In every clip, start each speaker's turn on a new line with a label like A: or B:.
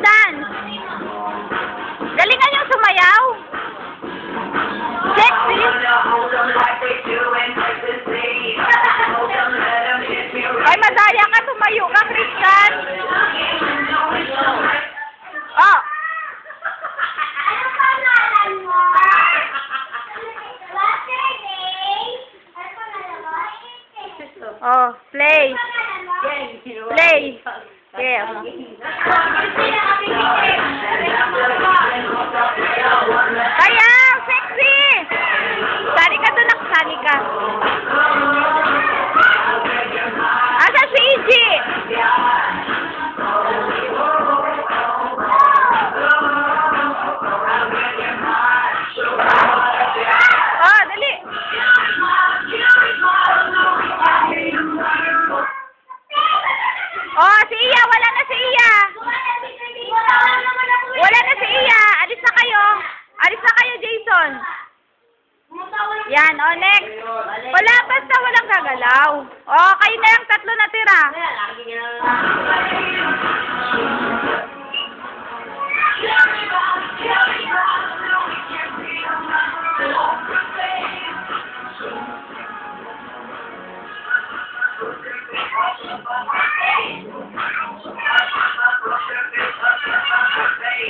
A: dance. Galingan yung sumayaw. Sexy. Ay, madaya ka. Tumayo ka, Christian. Oh.
B: Ano pangalan mo?
A: Oh, play. Play. Yeah. Kaya, sexy. Sali ka doon, naksali ka. Asa si Iji? Oh, dali. Oh, si Iya. Wala na si Iya. Wala na si Iya. Alis na kayo. Alis na kayo, Jason. Yan, oh, next. Wala, basta walang gagalaw. Oh, kayo na yung tatlo na tira.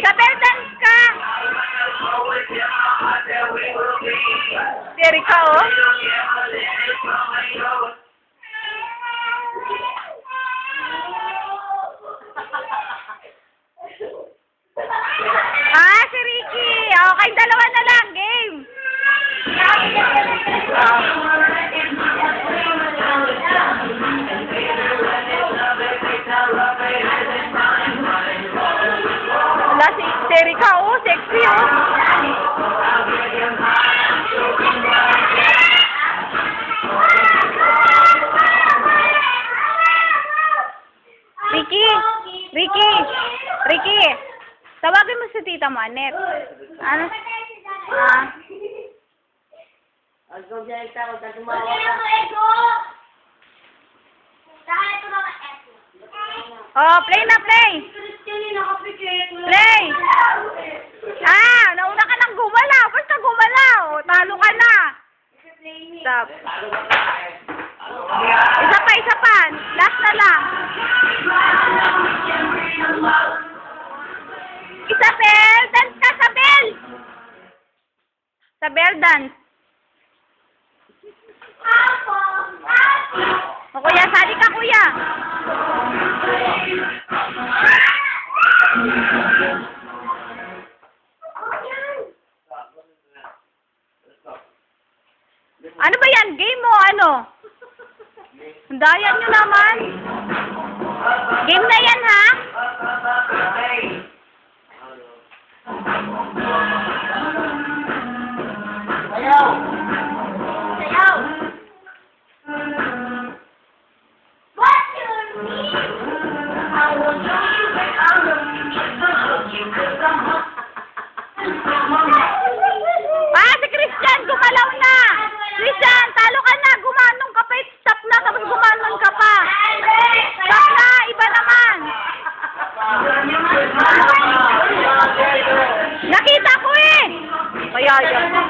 A: Sa Berdance ka. Diri ka, oh. Ah, si Ricky. Okay, dalawa na lang. Game. Wala si Erika, oh. Sexy, oh. Ricky, tawagin mo si Tita Manet. Ano? Ah. Oh, play na, play. Play. Ah, nauna ka nang gumalaw. Basta gumalaw. Talo ka na. Stop. Isa pa. Last na lang. Isabel, dance ka, Isabel. Isabel, dance. O, kuya, sali ka, kuya. Ano ba yan? Game mo, ano? Dayan nyo naman. Game na yan, ha? Sayaw! Sayaw! What's your name? I will show you that I love you because you could come up. Ah, si Christian, gumalaw na! Christian, talo ka na! Gumanong ka pa! Stop na! Tapos gumanon ka pa! Stop na! Iba naman! Nakita ko eh! Kaya yan.